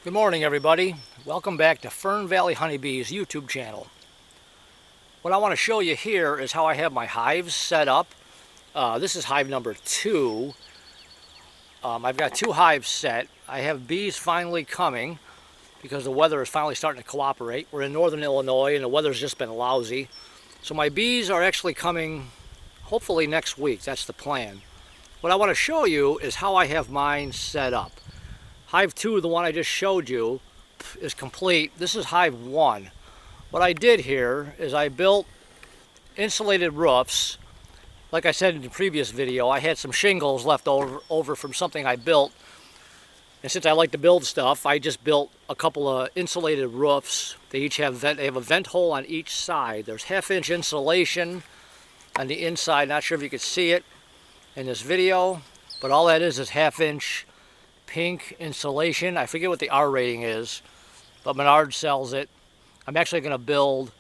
Good morning, everybody. Welcome back to Fern Valley Honeybees YouTube channel. What I want to show you here is how I have my hives set up. This is hive number 2. I've got 2 hives set. I have bees finally coming because the weather is finally starting to cooperate. We're in northern Illinois and the weather's just been lousy. So my bees are actually coming hopefully next week. That's the plan. What I want to show you is how I have mine set up. Hive 2, the one I just showed you, is complete. This is hive 1. What I did here is I built insulated roofs. Like I said in the previous video, I had some shingles left over from something I built. And since I like to build stuff, I just built a couple of insulated roofs. They each have they have a vent hole on each side. There's 1/2 inch insulation on the inside. Not sure if you can see it in this video, but all that is 1/2 inch pink insulation. I forget what the R rating is, but Menards sells it. I'm actually going to build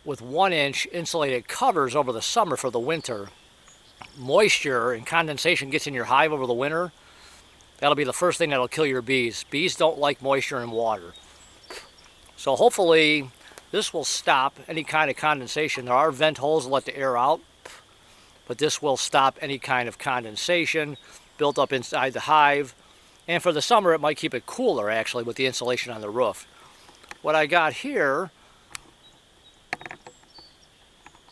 with 1 inch insulated covers over the summer for the winter. Moisture and condensation gets in your hive over the winter. That'll be the first thing that'll kill your bees. Bees don't like moisture and water. So hopefully this will stop any kind of condensation. There are vent holes to let the air out, but this will stop any kind of condensation built up inside the hive. And for the summer, it might keep it cooler, actually, with the insulation on the roof. What I got here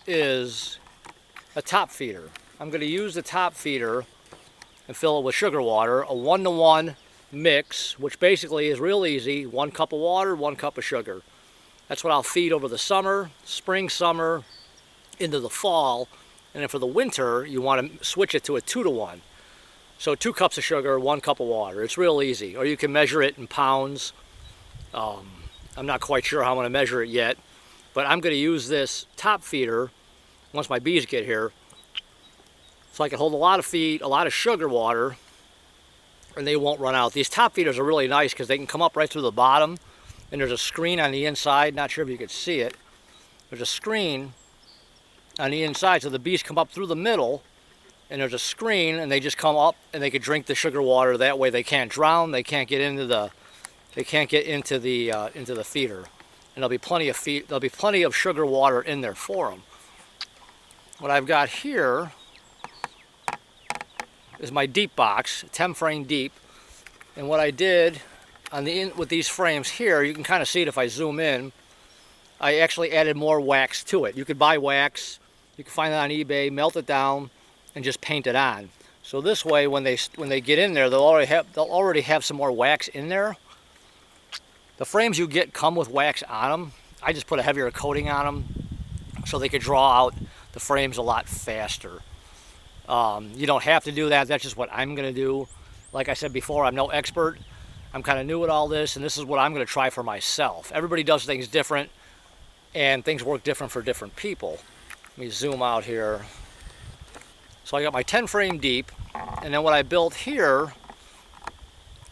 is a top feeder. I'm going to use the top feeder and fill it with sugar water, a 1-to-1 mix, which basically is real easy. 1 cup of water, 1 cup of sugar. That's what I'll feed over the summer, spring, summer, into the fall. And then for the winter, you want to switch it to a 2-to-1. So 2 cups of sugar, 1 cup of water. It's real easy. Or you can measure it in pounds. I'm not quite sure how I'm going to measure it yet. But I'm going to use this top feeder once my bees get here. So I can hold a lot of feed, a lot of sugar water, and they won't run out. These top feeders are really nice because they can come up right through the bottom. And there's a screen on the inside. Not sure if you can see it. There's a screen on the inside so the bees come up through the middle. And there's a screen, and they just come up, and they can drink the sugar water. That way, they can't drown. They can't get into the feeder. And there'll be plenty of sugar water in there for them. What I've got here is my deep box, 10 frame deep. And what I did with these frames here, you can kind of see it if I zoom in. I actually added more wax to it. You could buy wax. You can find it on eBay. Melt it down and just paint it on. So this way, when they get in there, they'll already have some more wax in there. The frames you get come with wax on them. I just put a heavier coating on them so they could draw out the frames a lot faster. You don't have to do that. That's just what I'm going to do. Like I said before, I'm no expert. I'm kind of new at all this, and this is what I'm going to try for myself. Everybody does things different, and things work different for different people. Let me zoom out here. So I got my 10 frame deep, and then what I built here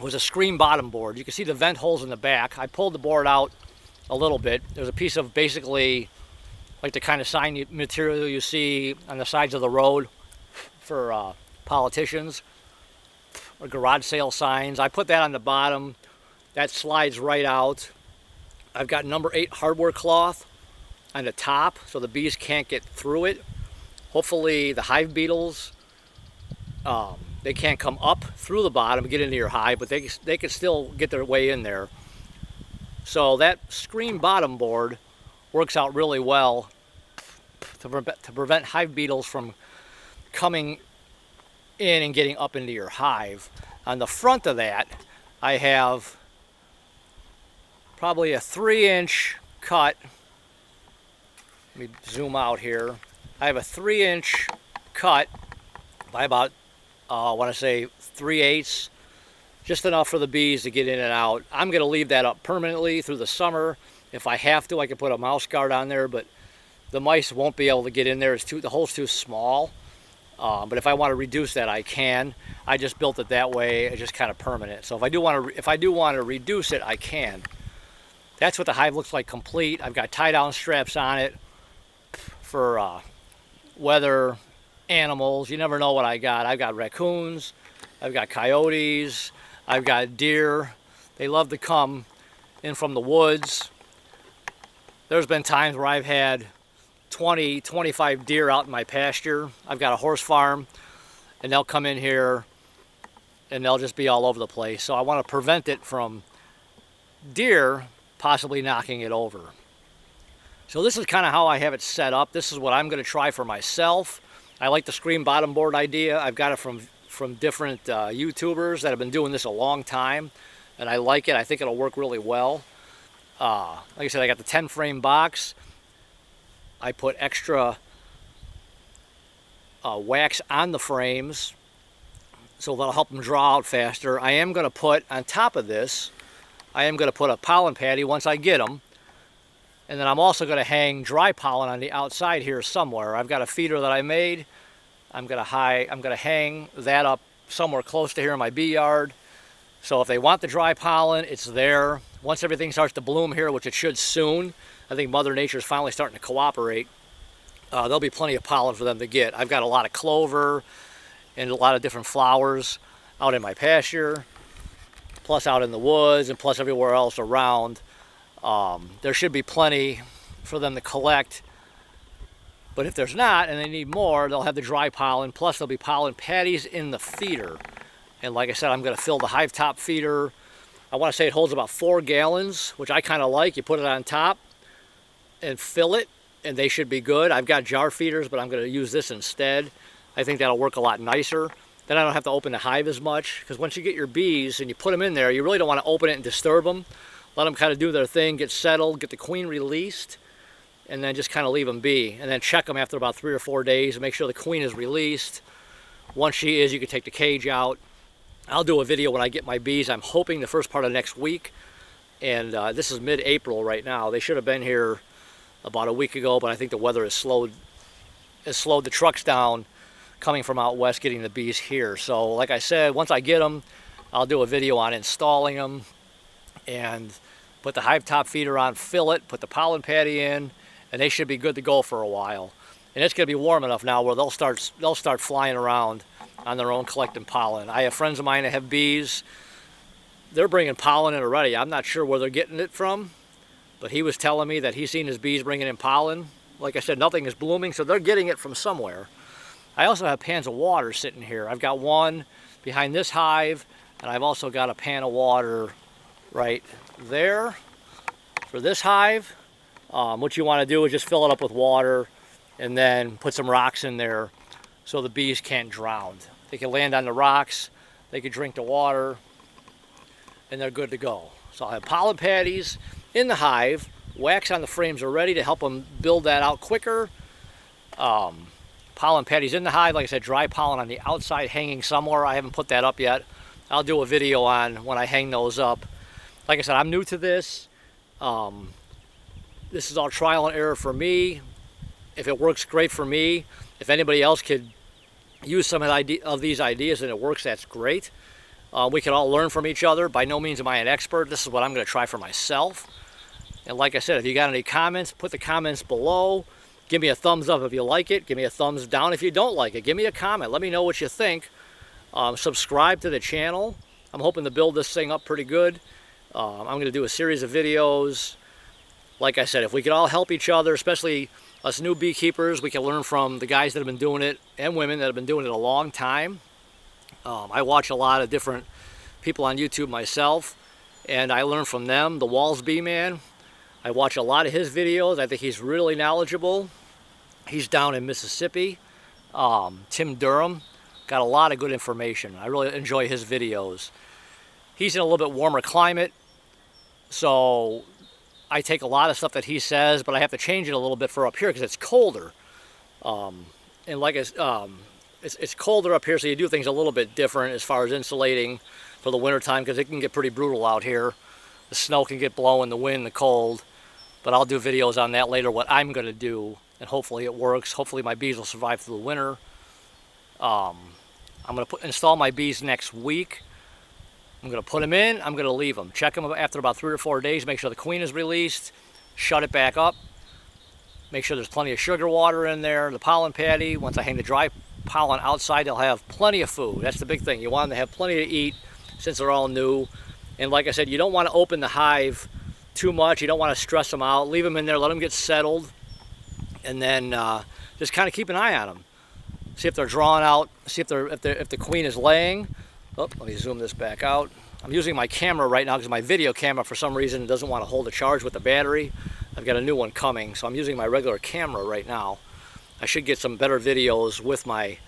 was a screen bottom board. You can see the vent holes in the back. I pulled the board out a little bit. There's a piece of basically like the kind of sign material you see on the sides of the road for politicians or garage sale signs. I put that on the bottom. That slides right out. I've got number 8 hardware cloth on the top so the bees can't get through it. Hopefully the hive beetles, they can't come up through the bottom and get into your hive, but they can still get their way in there. So that screen bottom board works out really well to prevent hive beetles from coming in and getting up into your hive. On the front of that, I have probably a 3-inch cut. Let me zoom out here. I have a 3-inch cut by about, I want to say 3/8, just enough for the bees to get in and out. I'm going to leave that up permanently through the summer. If I have to, I can put a mouse guard on there, but the mice won't be able to get in there. The hole's too small. But if I want to reduce that, I can. I just built it that way. It's just kind of permanent. So if I do want to reduce it, I can. That's what the hive looks like complete. I've got tie-down straps on it for weather, animals. You never know what I got. I've got raccoons, I've got coyotes, I've got deer. They love to come in from the woods. There's been times where I've had 20, 25 deer out in my pasture. I've got a horse farm, and they'll come in here and they'll just be all over the place. So I want to prevent it from deer possibly knocking it over. So this is kind of how I have it set up. This is what I'm going to try for myself. I like the screen bottom board idea. I've got it from different YouTubers that have been doing this a long time, and I like it. I think it'll work really well. Like I said, I got the 10 frame box. I put extra wax on the frames, so that'll help them draw out faster. I am going to put on top of this, I am going to put a pollen patty once I get them. And then I'm also going to hang dry pollen on the outside here somewhere. I've got a feeder that I made. I'm going to hang that up somewhere close to here in my bee yard. So if they want the dry pollen, it's there. Once everything starts to bloom here, which it should soon, I think Mother Nature is finally starting to cooperate. There'll be plenty of pollen for them to get. I've got a lot of clover and a lot of different flowers out in my pasture, plus out in the woods, and plus everywhere else around. There should be plenty for them to collect, but if there's not and they need more, they'll have the dry pollen, plus there'll be pollen patties in the feeder. And like I said, I'm going to fill the hive top feeder. I want to say it holds about 4 gallons, which I kind of like. You put it on top and fill it, and they should be good. I've got jar feeders, but I'm going to use this instead. I think that'll work a lot nicer. Then I don't have to open the hive as much, because once you get your bees and you put them in there, you really don't want to open it and disturb them. Let them kind of do their thing, get settled, get the queen released, and then just kind of leave them be. And then check them after about 3 or 4 days and make sure the queen is released. Once she is, you can take the cage out. I'll do a video when I get my bees. I'm hoping the first part of next week. And this is mid-April right now. They should have been here about a week ago, but I think the weather has slowed the trucks down coming from out west getting the bees here. So like I said, once I get them, I'll do a video on installing them and put the hive top feeder on, fill it, put the pollen patty in, and they should be good to go for a while. And it's going to be warm enough now where they'll start flying around on their own collecting pollen. I have friends of mine that have bees. They're bringing pollen in already. I'm not sure where they're getting it from, but he was telling me that he's seen his bees bringing in pollen. Like I said, nothing is blooming, so they're getting it from somewhere. I also have pans of water sitting here. I've got one behind this hive, and I've also got a pan of water right there for this hive. What you want to do is just fill it up with water and then put some rocks in there so the bees can't drown. They can land on the rocks, they can drink the water, and they're good to go. So I'll have pollen patties in the hive, wax on the frames already to help them build that out quicker. Pollen patties in the hive, like I said, dry pollen on the outside hanging somewhere. I haven't put that up yet. I'll do a video on when I hang those up. Like I said, I'm new to this. This is all trial and error for me. If it works, great for me. If anybody else could use some of these ideas and it works, that's great. We can all learn from each other. By no means am I an expert. This is what I'm going to try for myself. And like I said, if you got any comments, put the comments below. Give me a thumbs up if you like it. Give me a thumbs down if you don't like it. Give me a comment. Let me know what you think. Subscribe to the channel. I'm hoping to build this thing up pretty good. I'm going to do a series of videos. Like I said, if we could all help each other, especially us new beekeepers, we can learn from the guys that have been doing it, and women that have been doing it a long time. I watch a lot of different people on YouTube myself, and I learn from them. The Walls Bee Man, I watch a lot of his videos. I think he's really knowledgeable. He's down in Mississippi. Tim Durham, got a lot of good information. I really enjoy his videos. He's in a little bit warmer climate, so I take a lot of stuff that he says, but I have to change it a little bit for up here because it's colder. And like it's colder up here, so you do things a little bit different as far as insulating for the winter time, because it can get pretty brutal out here. The snow can get blowing, the wind, the cold. But I'll do videos on that later, what I'm going to do, and hopefully it works. Hopefully my bees will survive through the winter. I'm going to install my bees next week. I'm going to put them in, I'm going to leave them. Check them after about 3 or 4 days, make sure the queen is released, shut it back up, make sure there's plenty of sugar water in there, the pollen patty. Once I hang the dry pollen outside, they'll have plenty of food. That's the big thing. You want them to have plenty to eat since they're all new. And like I said, you don't want to open the hive too much. You don't want to stress them out. Leave them in there, let them get settled, and then just kind of keep an eye on them. See if they're drawn out. See if the queen is laying. Oh, let me zoom this back out. I'm using my camera right now because my video camera, for some reason, doesn't want to hold a charge with the battery. I've got a new one coming, so I'm using my regular camera right now. I should get some better videos with my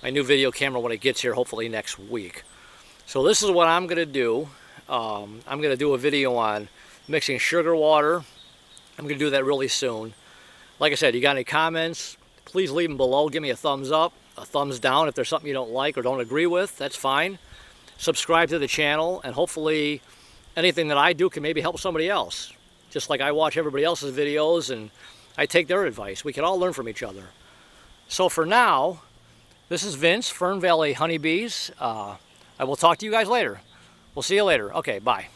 new video camera when it gets here, hopefully next week. So this is what I'm going to do. I'm going to do a video on mixing sugar water. I'm going to do that really soon. Like I said, you got any comments, please leave them below. Give me a thumbs up, a thumbs down if there's something you don't like or don't agree with. That's fine. Subscribe to the channel, and hopefully anything that I do can maybe help somebody else. Just like I watch everybody else's videos and I take their advice. We can all learn from each other. So for now, this is Vince, Fern Valley Honeybees. I will talk to you guys later. We'll see you later. Okay, bye.